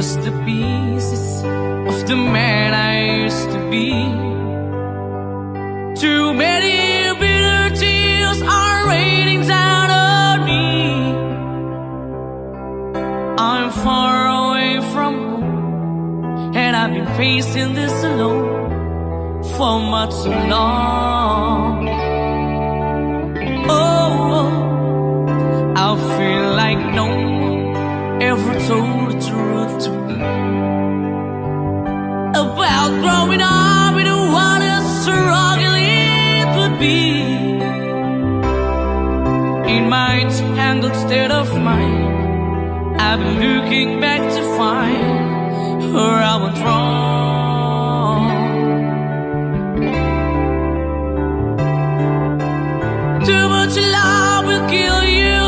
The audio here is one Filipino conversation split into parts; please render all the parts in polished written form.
just the pieces of the man I used to be. Too many bitter tears are raining down on me. I'm far away from home, and I've been facing this alone for much too long. Oh, I feel like no one ever told the truth to me about growing up in what a struggle it would be. In my tangled state of mind, I've been looking back to find where I went wrong. Too much love will kill you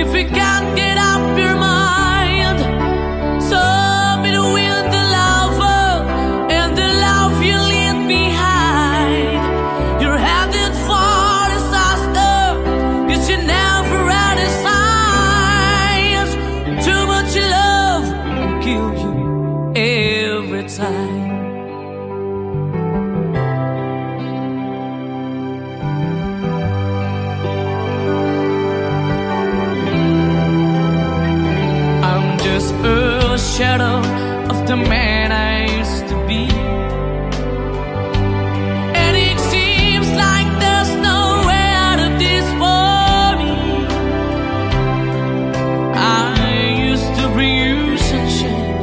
if you can't get up your mind. So between the lover and the love you leave behind, you're headed for disaster, 'cause you never had a signs. Too much love will kill you every time. A shadow of the man I used to be, and it seems like there's no way out of this for me. I used to bring you sunshine,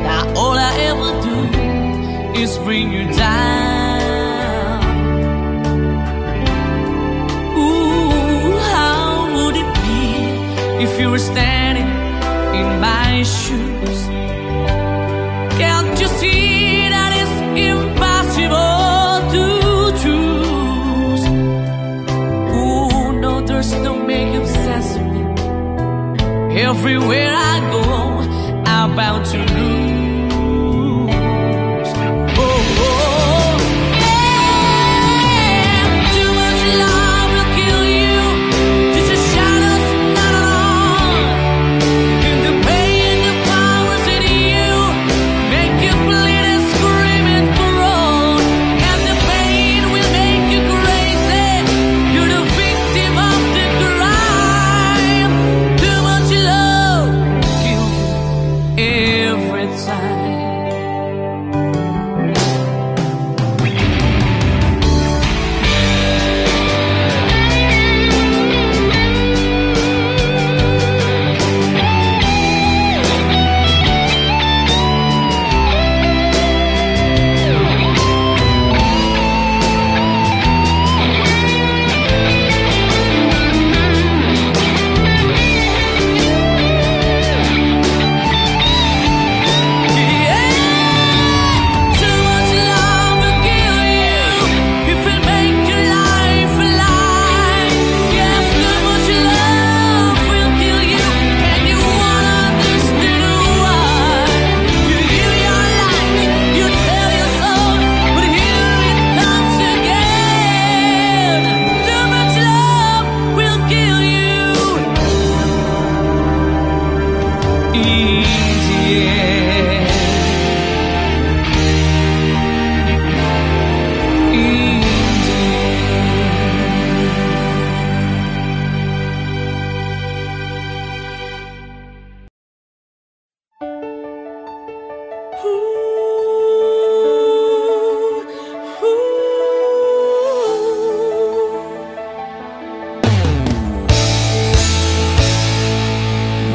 now all I ever do is bring you down. Ooh, how would it be if you were standing in my shoes? Can't you see that it's impossible to choose? Oh no, there's no making sense of me. Everywhere I go, I'm bound to lose. Oh, oh, yeah. Too much love will kill you. Just a shadow's not alone. In the pain, the powers in you make you bleed and scream and groan, and the pain will make you crazy. You're the victim of the crime. Too much love will kill you every time.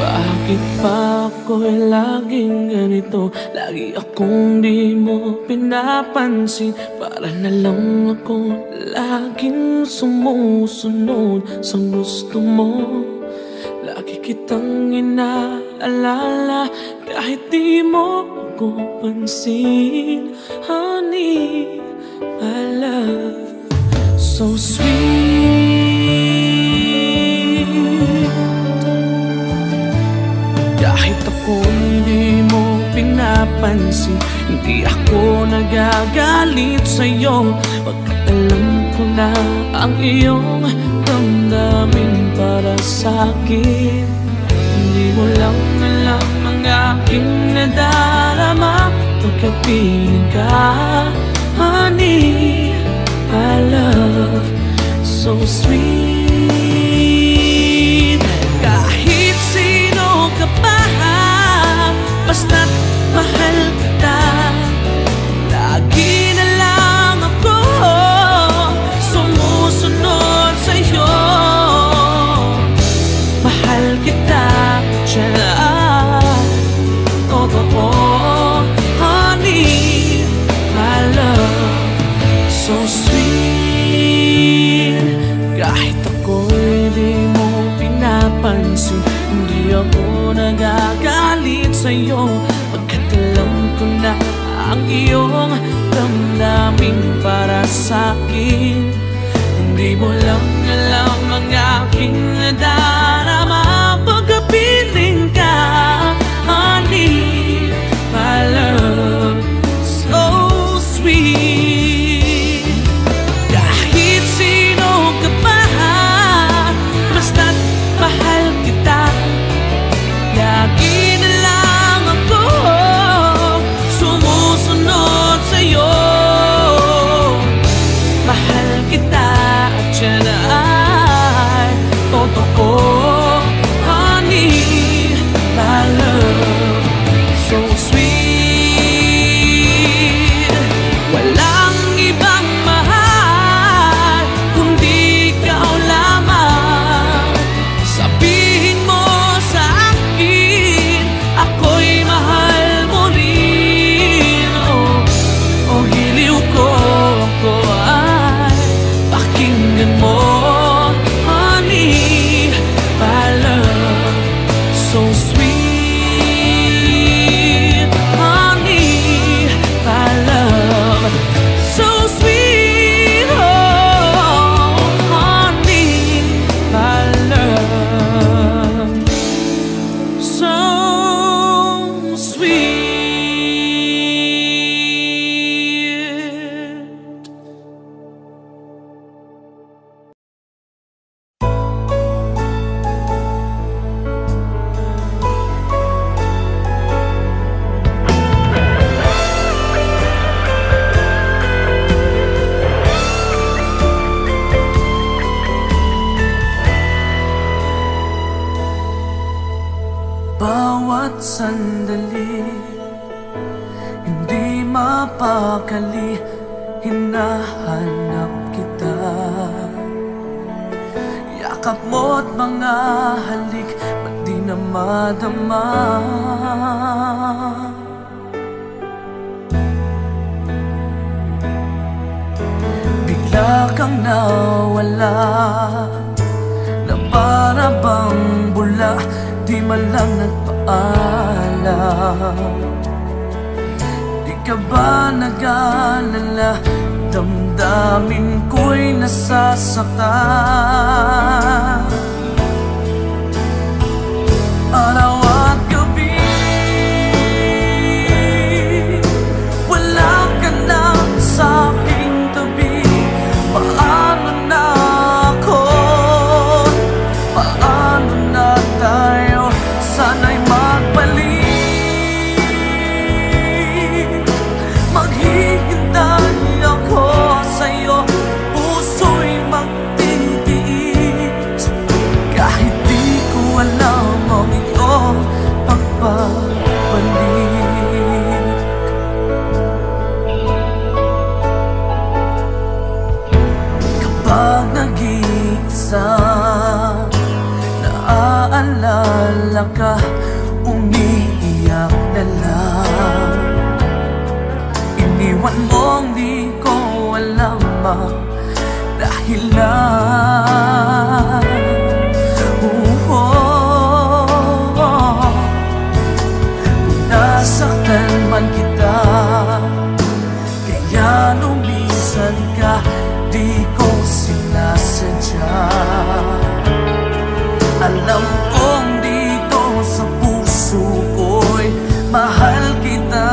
Bakit ba ako'y laging ganito? Lagi akong di mo pinapansin. Para na lang ako laging sumusunod sa gusto mo. Lagi kitang inaalala kahit di mo ako pansin. Honey, my love, so sweet. Kahit ako hindi mo pinapansin, hindi ako nagagalit sa'yo. Pagkat alam ko na ang iyong damdamin para sa'kin. Hindi mo lang alam ang aking nadarama pagkapiling ka. Honey, my love, so sweet. Kahit sino ka pa, basta't mahal kita. Lagi na lang ako sumusunod sa'yo. Mahal kita, dyan, totoo. Honey, my love, so sweet. Kahit ako'y di mo pinapansin, hindi ako nagagalit sa'yo, pagkat alam ko na ang iyong damdamin para sa'kin. Hindi mo lang alam ang aking nadarama pagkapiling ka. Honey, my love, so sweet. Kahit sino ka pa, basta't mahal kita. Lagi na lang ako sumusunod sa'yo. Mahal kita at yan ay totoo. Honey, my love, so sweet. Walang ibang mahal kundi ikaw lamang. Sabihin mo sa akin, ako'y mahal mo rin. Oh, hiliw ko, ako ay pakinggan mo. Honey, my love, so sweet. Honey, my love, so sweet. Oh, honey, my love, so sweet. Bawat sandali, hindi mapakali, hinahanap kita. Yakap mo't mga halik, ba't di na madama? Bigla kang nawala, na para bang bula, di man lang nagpaalam. Di ka ba nag-alala, damdamin ko'y nasasaktan. Araw at gabi, wala ka na sa'king tabi. Paano na ako? Paano na tayo? Sana'y magbalik. Maghihintay ako sa'yo, puso'y magtitiis. Kahit di ko alam ang iyong pagbabalik. Kapag nag-iisa, naaalala ka, umiiyak na lang. Iniwan mong di ko alam ang dahilan. Kung nasaktan man kita, kaya lumisan ka, di ko sinasadya. Alam kong dito sa puso ko'y mahal kita.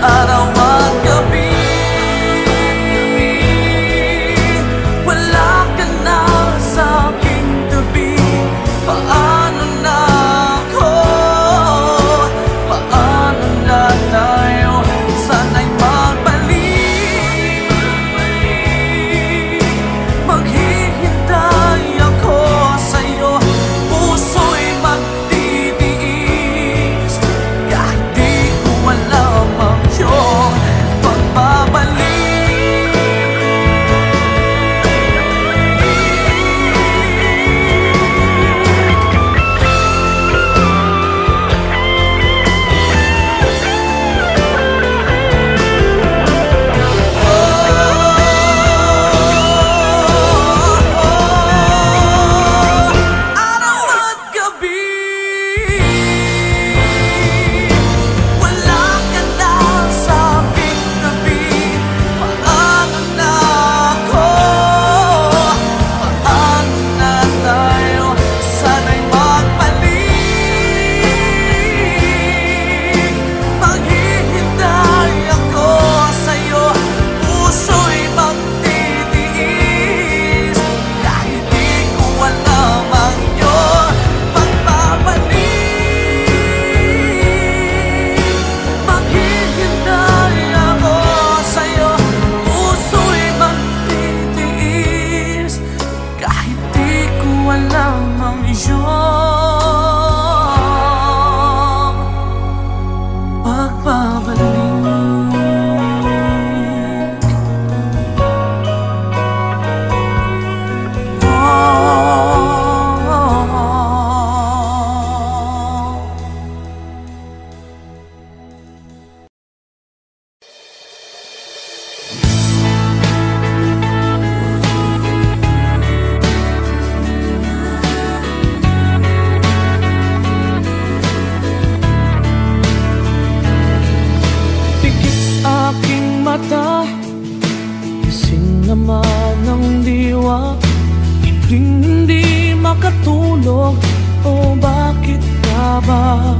Araw at gabi, ba?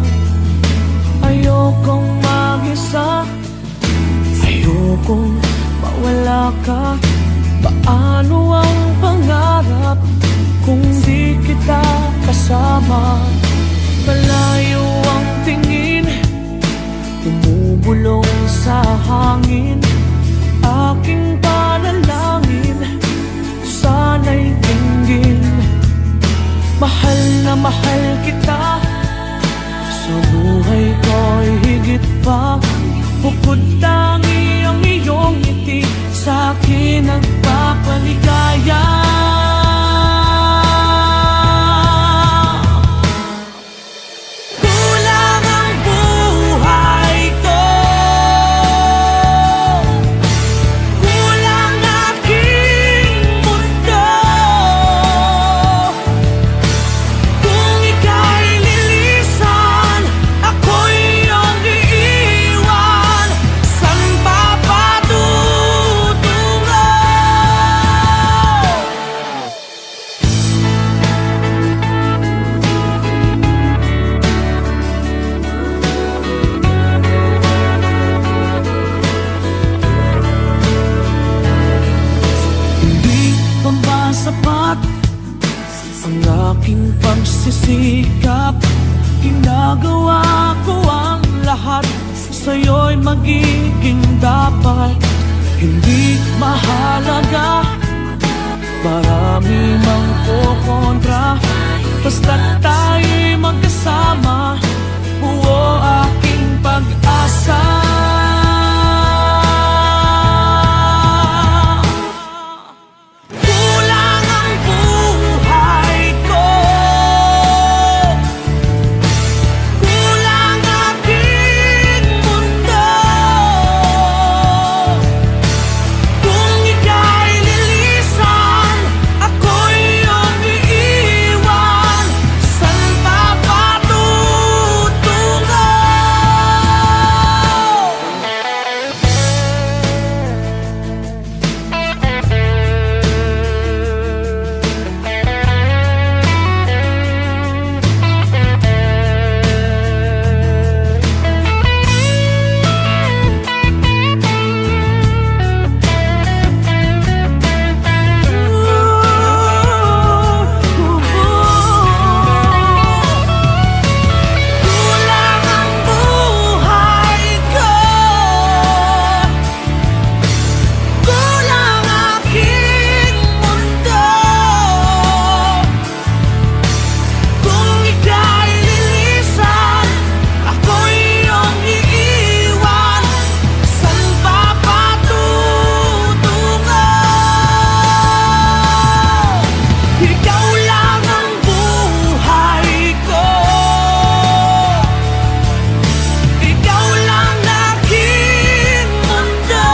Ayokong mag-isa, ayokong mawala ka. Paano ang pangarap kung di kita kasama? Malayo ang tingin, bumubulong sa hangin. Aking panalangin, sana'y tingin. Mahal na mahal kita, sa buhay ko'y higit pa. Bukod tangi ang iyong ngiti, sa'kin nagpapaligaya. Kulang ang buhay ko, kulang aking mundo. Kung ika'y lilisan, ako'y iyong iiwan. San pa patutungo? Hindi pa ba sapat ang aking pagsisikap? Ginagawa ko ang lahat, sa'yo'y magiging dapat. Hindi mahalaga, marami mang kukontra, basta't tayo'y magkasama. Buo aking pag-asa. Kulang ang buhay ko, kulang aking mundo. Kung ika'y lilisan, ako'y iyong iiwan. San pa patutungo? Kulang ang buhay ko, kulang aking mundo. Kung ika'y lilisan, ako'y iyong iiwan. San pa patutungo? Ikaw lang ang buhay ko, ikaw lang aking mundo.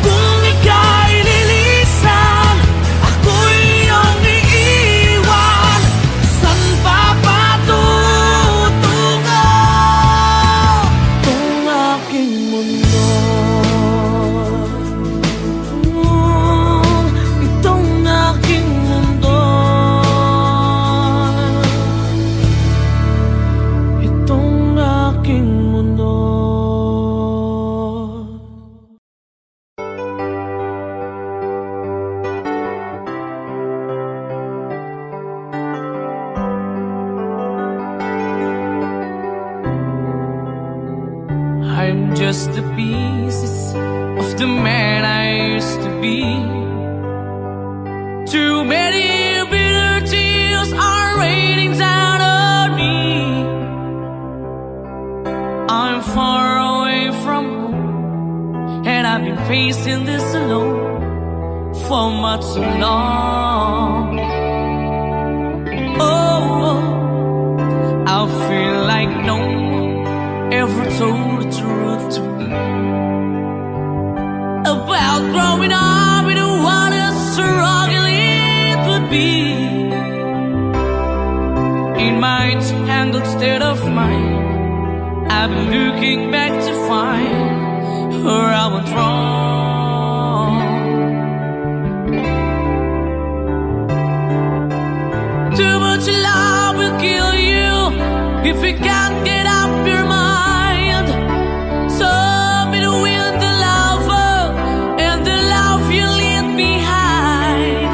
Kung ika'y lilisan, ako'y iyong iiwan. San pa patutungo? Itong aking mundo, itong aking mundo, itong aking mundo. I'm just the pieces of the man I used to be. Too many bitter tears are raining down on me. I'm far away from home, and I've been facing this alone for much too long. Oh, I feel like no one ever told the truth to me about growing up in what a struggle it would be. In my tangled state of mind, I've been looking back to find where I went wrong. Too much love will kill you if you can't get up your mind. So between the lover and the love you leave behind,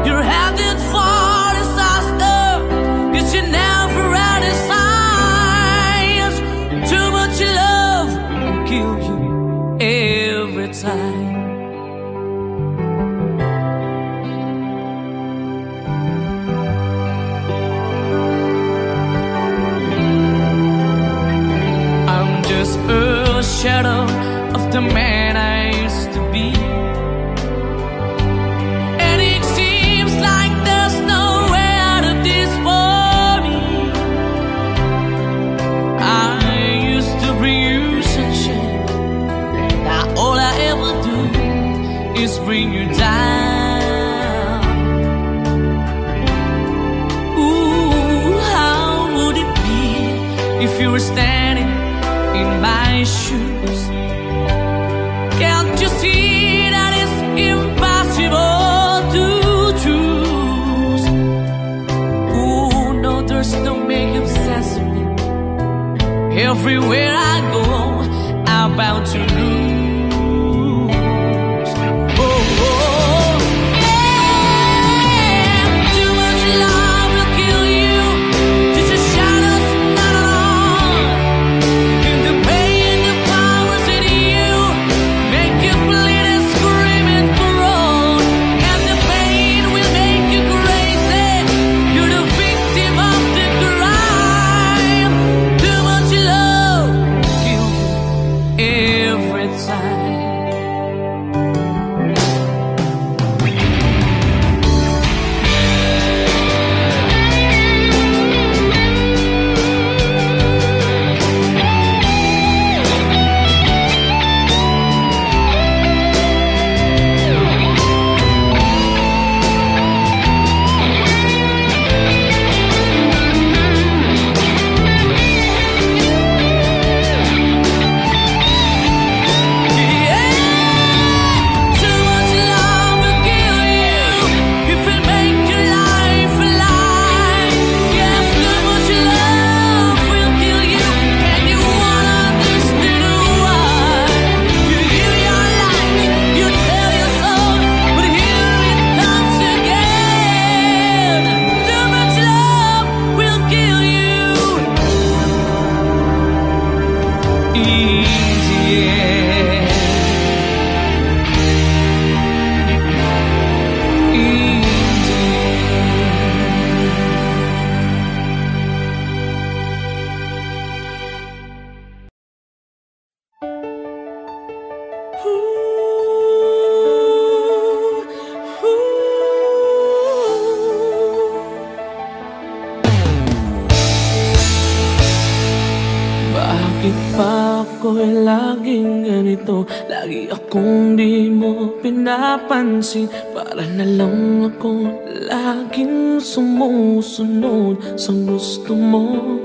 you're headed for disaster, 'cause you never had a signs. Too much love will kill you every time. A shadow of the man I used to be, and it seems like there's no way out of this for me. I used to bring you sunshine, now all I ever do is bring you down. Ooh, how would it be if you were standing in my shoes? Can't you see that it's impossible to choose? Ooh, no, there's no making sense of me. Everywhere I go, I'm bound to lose. Oh, oh, yeah. Too much love will kill you. Just a shadow's not alone. The pain, the powers in you make you bleed and scream and groan, and the pain will make you crazy. You're the victim of the crime. Too much love kill you every time. Bakit pa ako'y laging ganito? Lagi akong di mo pinapansin. Para na lang ako laging sumusunod sa gusto mo.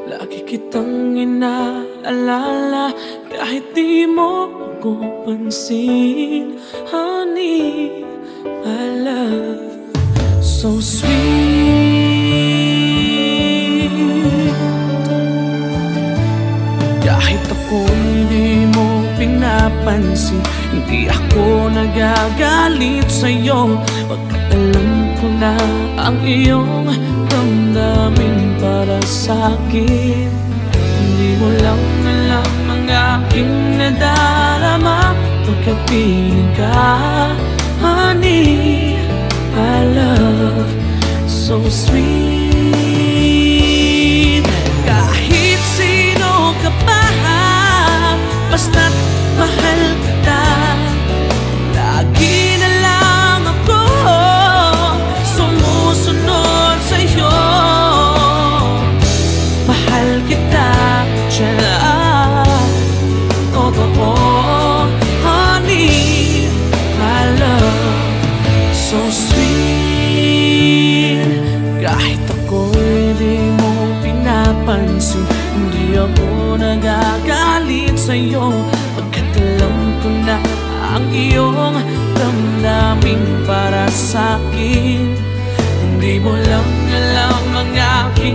Lagi kitang inaalala kahit di mo ako pansin. Honey, my love, so sweet. Kahit ako hindi mo pinapansin, hindi ako nagagalit sa'yo. Pagkat alam ko na ang iyong damdamin para sa'kin. Hindi mo lang alam ang aking nadarama pagkapiling ka. Honey, my love, so sweet. Kahit sino ka pa, basta't mahal kita. Lagi na lang ako sumusunod sa'yo. Mahal kita dyan, totoo. Honey, my love, so sweet. Kahit ako'y di mo pinapansin, hindi ako nagagalit sa'yo. Pagkat alam ko na ang iyong damdamin para sa'kin. Hindi mo lang alam ang aking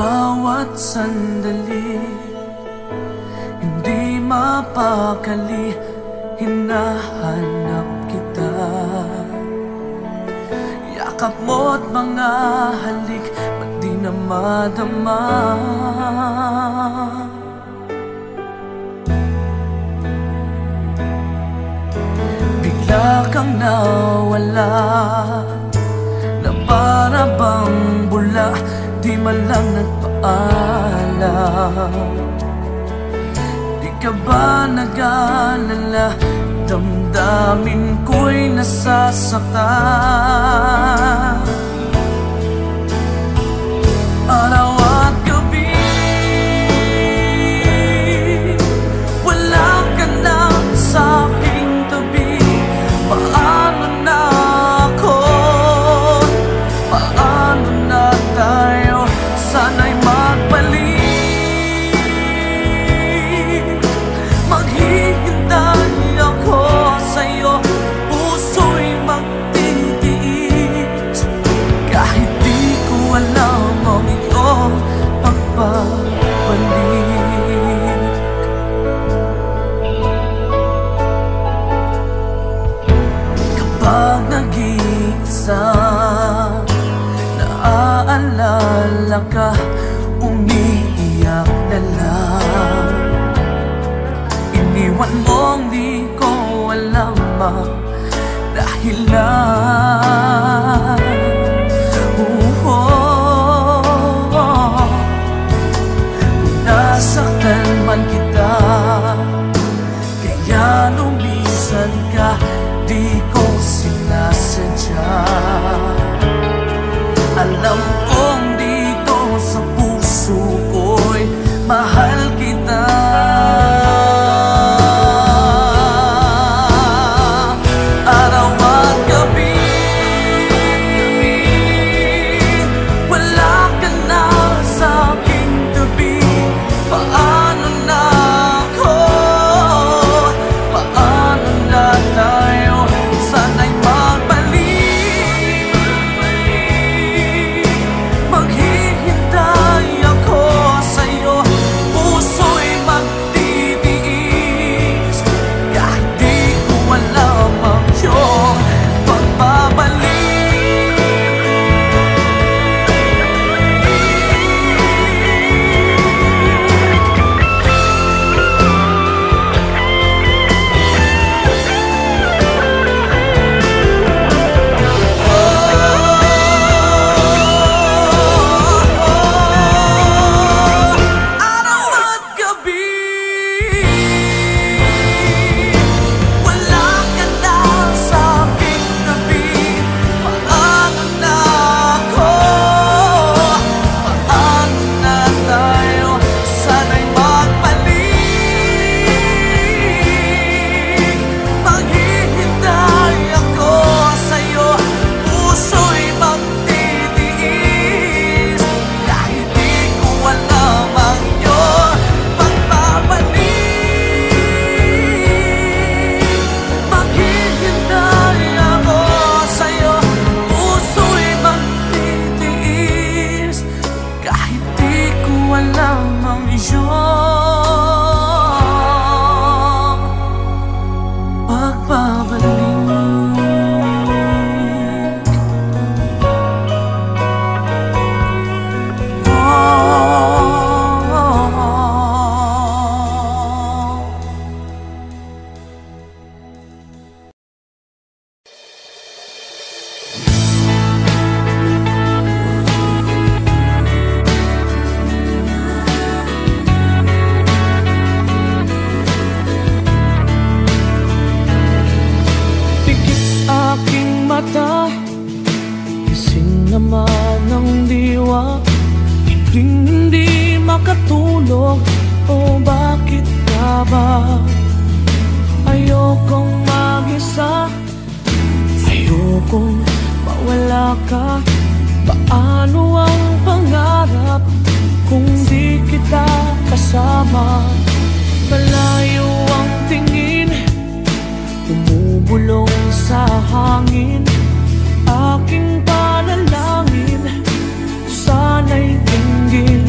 bawat sandali, hindi mapakali, hinahanap kita. Yakap mo't mga halik, ba't di na madama? Bigla kang nawala, na para bang bula, di man lang nagpaalam. Di ka ba nag-alala, damdamin ko'y nasasaktan. Araw at gabi, wala ka na sa aking tabi. Paano na ako? Paano na tayo? Sana'y magbalik. Maghihintay ako sa'yo, puso'y magtitiis. Kahit di ko alam ang iyong pagbabalik. Kapag nag-iisa, naaalala ka, umiiyak na lang. Iniwan mong di ko alam ang dahilan. Kung nasaktan man kita, kaya lumisan ka, di ko sinasadya. Alam kong dito sa puso ko'y mahal kita. Araw at gabi, wala ka na sa aking tabi. Paano na ako? Paano na tayo? Sana'y magbalik. Maghihintay ako sa'yo, puso'y magtitiis. Kahit di ko alam ang iyong pagbabalik. Araw at gabi, wala ka na sa aking tabi. Paano na ako? Paano na tayo? Sana'y magbalik. Maghihintay ako sa'yo, puso'y magtitiis. Kahit di ko alam ang iyong pagbabalik. Maghihintay ako sa'yo, puso'y magtitiis. Kahit di ko alam ang iyong pagbabalik. Pikit aking mata, gising naman ang diwa. Hindi makatulog, o bakit ka ba? Ayokong mag-isa, ayokong mawala ka. Paano ang pangarap kung di kita kasama? Malayo ang tingin, bumubulong sa hangin. Aking panalangin, sana'y dinggin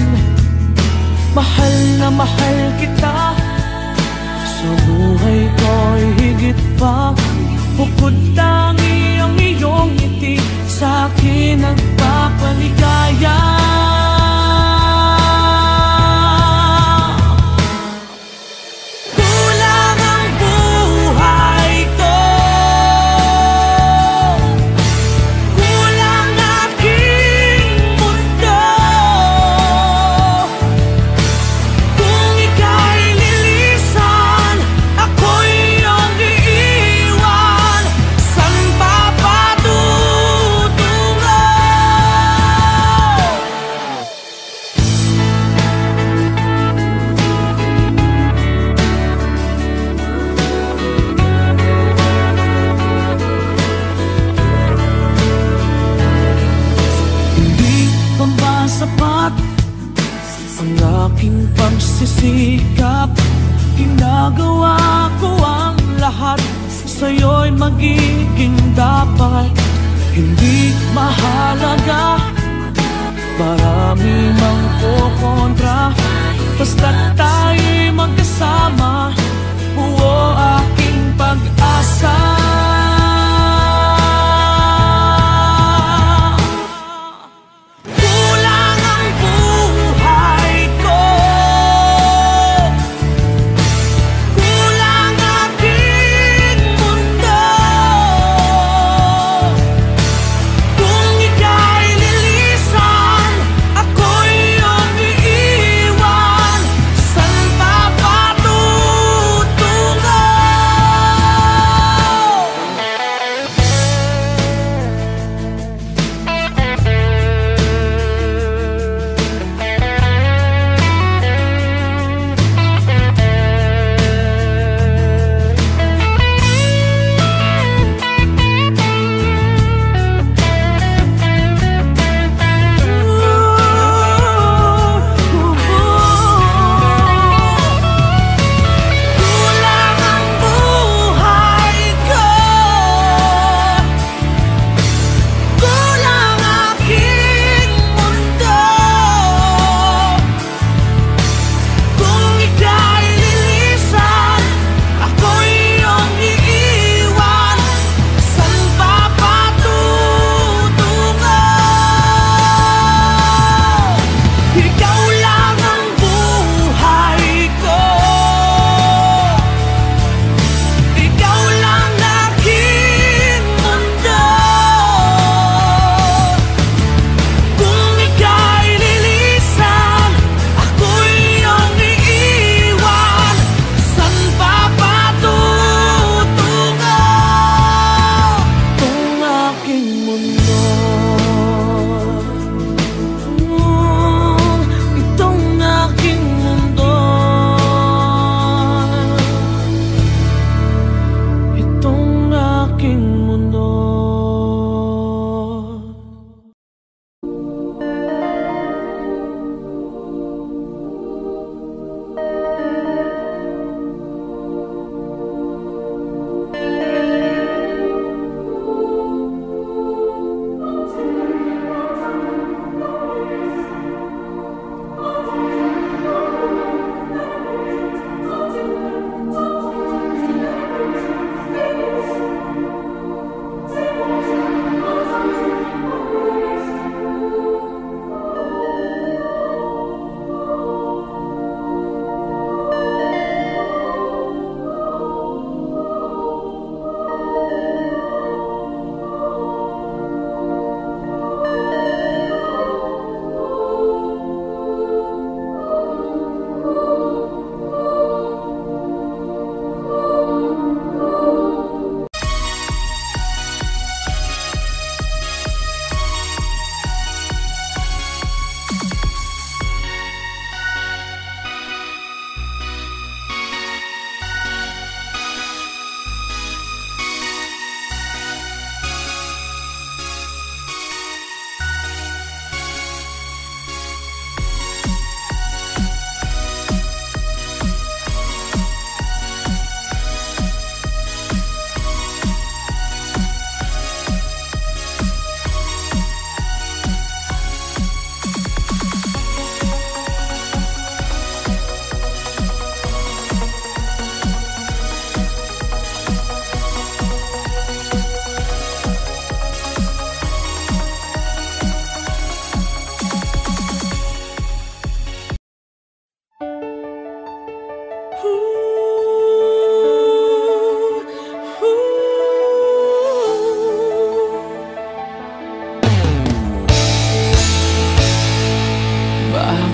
di nagpapaligaya. Kulang ang buhay ko, kulang aking mundo. Kung ika'y lilisan, ako'y iyong iiwan. San pa patutungo? Hindi pa ba sapat ang aking pagsisikap? Ginagawa ko ang lahat, sa'yo'y magiging dapat. Hindi mahalaga, marami mang kukontra, basta't tayo'y magkasama, buo aking pag-asa. Kulang ang buhay ko, kulang aking mundo. Kung ika'y lilisan, ako'y iyong iiwan. San pa patutungo?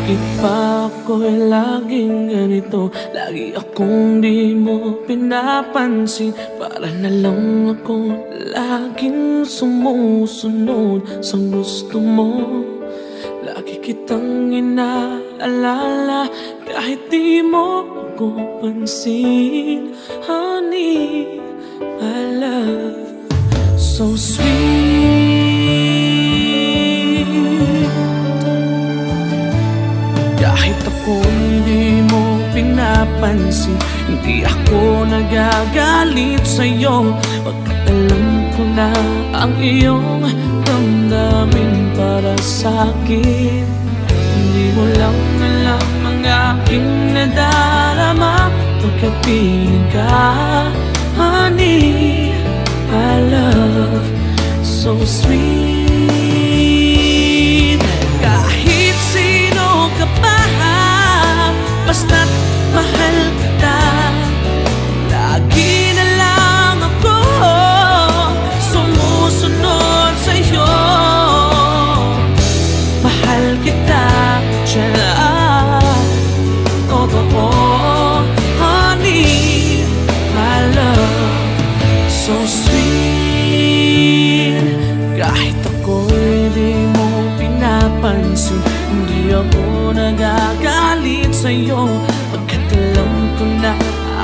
Bakit pa ako'y laging ganito? Lagi akong di mo pinapansin. Para na lang ako laging sumusunod sa gusto mo. Lagi kitang inaalala kahit di mo ako pansin. Honey, my love, so sweet. Kahit ako hindi mo pinapansin, hindi ako nagagalit sa'yo. Pagkat alam ko na ang iyong damdamin para sa'kin. Hindi mo lang alam ang aking nadarama pagkat piling ka. Honey, my love, so sweet. Kahit sino ka pa, basta't mahal kita. Lagi na lang ako sumusunod sa'yo. Mahal kita dyan, totoo. Honey, my love, so sweet. Kahit ako'y di mo pinapansin, hindi ako nagagalit sa'yo. Pagkat alam ko na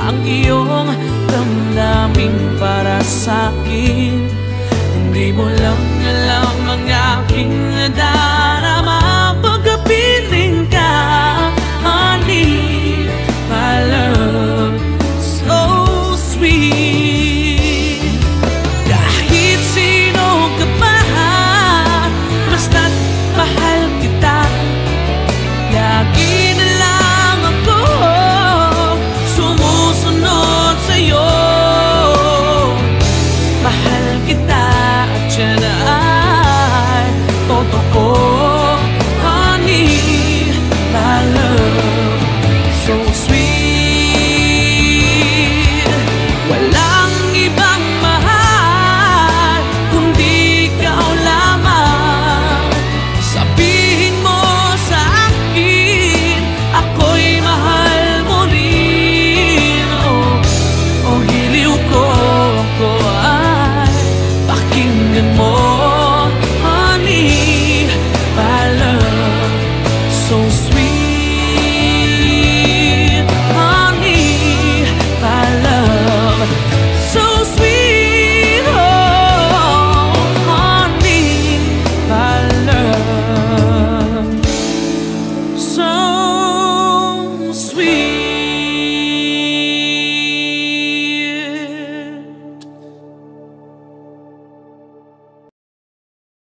ang iyong damdamin para sa'kin. Hindi mo lang alam ang aking